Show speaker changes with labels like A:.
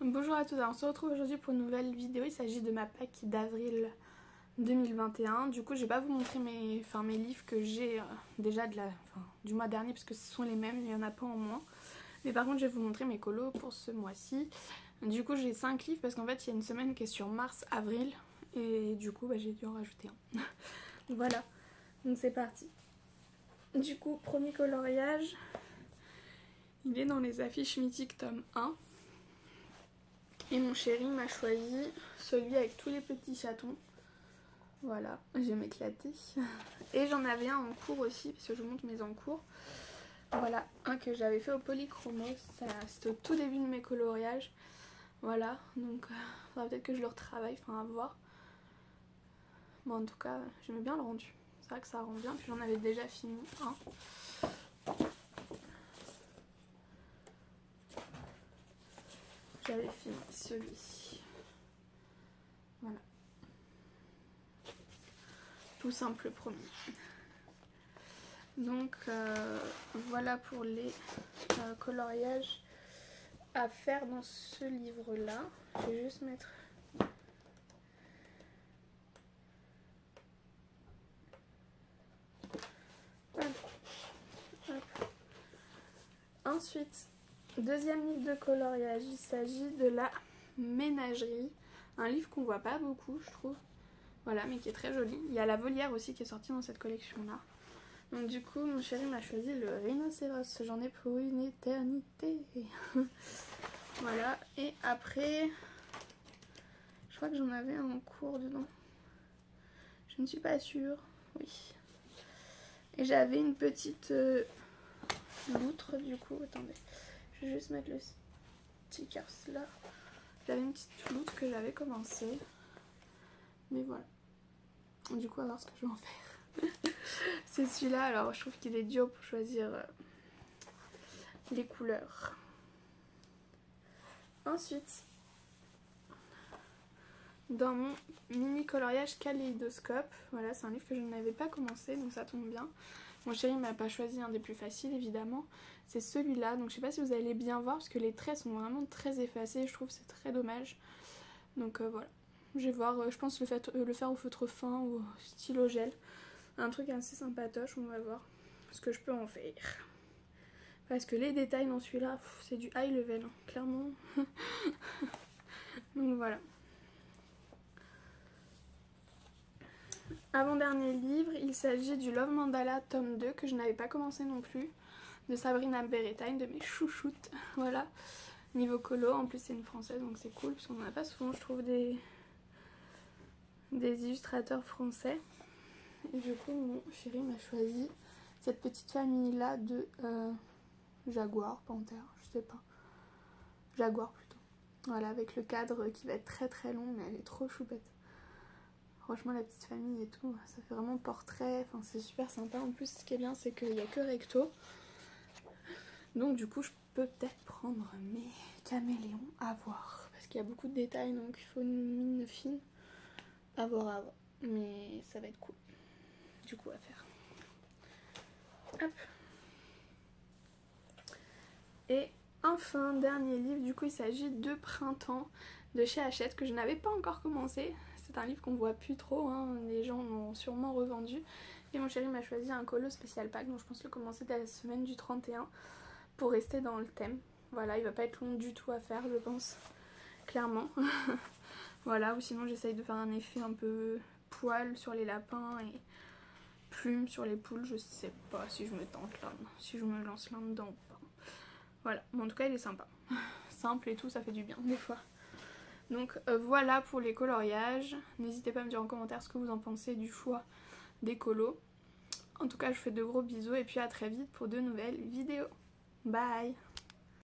A: Bonjour à tous, alors on se retrouve aujourd'hui pour une nouvelle vidéo. Il s'agit de ma pack d'avril 2021. Du coup je vais pas vous montrer mes livres que j'ai déjà du mois dernier parce que ce sont les mêmes, il n'y en a pas en moins. Mais par contre je vais vous montrer mes colos pour ce mois-ci. Du coup j'ai 5 livres parce qu'en fait il y a une semaine qui est sur mars-avril et du coup j'ai dû en rajouter un. Voilà, donc c'est parti. Du coup premier coloriage, il est dans les affiches mythiques tome 1. Et mon chéri m'a choisi celui avec tous les petits chatons. Voilà, je vais m'éclater. Et j'en avais un en cours aussi, parce que je vous montre mes en cours. Voilà, un que j'avais fait au polychromo, c'était au tout début de mes coloriages. Voilà, donc il faudra peut-être que je le retravaille, à voir. Bon, en tout cas, j'aimais bien le rendu. C'est vrai que ça rend bien, puis j'en avais déjà fini un. J'avais fini celui-ci. Voilà. Tout simple premier. Donc voilà pour les coloriages à faire dans ce livre là. Je vais juste mettre hop, hop. Ensuite, deuxième livre de coloriage, il s'agit de la ménagerie, un livre qu'on voit pas beaucoup je trouve, voilà, mais qui est très joli. Il y a la volière aussi qui est sortie dans cette collection là. Donc du coup mon chéri m'a choisi le rhinocéros, j'en ai pour une éternité. Voilà, et après je crois que j'en avais un en cours dedans, je ne suis pas sûre, oui. Et j'avais une petite loutre du coup, attendez, je vais juste mettre le stickers là. J'avais une petite loutre que j'avais commencé, mais voilà. Du coup, on va voir ce que je vais en faire. C'est celui-là, alors je trouve qu'il est dur pour choisir les couleurs. Ensuite, dans mon mini coloriage kaléidoscope, voilà, c'est un livre que je n'avais pas commencé, donc ça tombe bien. Mon chéri m'a pas choisi un des plus faciles évidemment, c'est celui-là, donc je sais pas si vous allez bien voir parce que les traits sont vraiment très effacés, je trouve que c'est très dommage. Donc voilà, je vais voir, je pense le faire au feutre fin ou au stylo gel, un truc assez sympatoche, on va voir ce que je peux en faire. Parce que les détails dans celui-là, c'est du high level, hein, clairement. Donc voilà. Avant-dernier livre, il s'agit du Love Mandala tome 2 que je n'avais pas commencé non plus, de Sabrina Berettine, de mes chouchoutes. Voilà, niveau colo, en plus c'est une française donc c'est cool parce qu'on n'en a pas souvent, je trouve, des illustrateurs français. Et du coup mon chéri m'a choisi cette petite famille là de jaguar, panthère, je sais pas, jaguar plutôt. Voilà, avec le cadre qui va être très très long, mais elle est trop choupette. Franchement la petite famille et tout, ça fait vraiment portrait, enfin c'est super sympa. En plus ce qui est bien c'est qu'il n'y a que recto. Donc du coup je peux peut-être prendre mes caméléons à voir. Parce qu'il y a beaucoup de détails donc il faut une mine fine. À voir. Mais ça va être cool. Du coup à faire. Hop. Et enfin dernier livre, du coup il s'agit de Printemps de chez Hachette que je n'avais pas encore commencé. C'est un livre qu'on voit plus trop, hein. Les gens l'ont sûrement revendu. Et mon chéri m'a choisi un colo spécial pack, donc je pense le commencer dès la semaine du 31 pour rester dans le thème. Voilà, il va pas être long du tout à faire, je pense, clairement. Voilà, ou sinon j'essaye de faire un effet un peu poil sur les lapins et plumes sur les poules. Je sais pas si je me tente là, si je me lance là dedans ou pas. Voilà, mais en tout cas il est sympa. Simple et tout, ça fait du bien des fois. Donc voilà pour les coloriages. N'hésitez pas à me dire en commentaire ce que vous en pensez du choix des colos. En tout cas je vous fais de gros bisous et puis à très vite pour de nouvelles vidéos. Bye!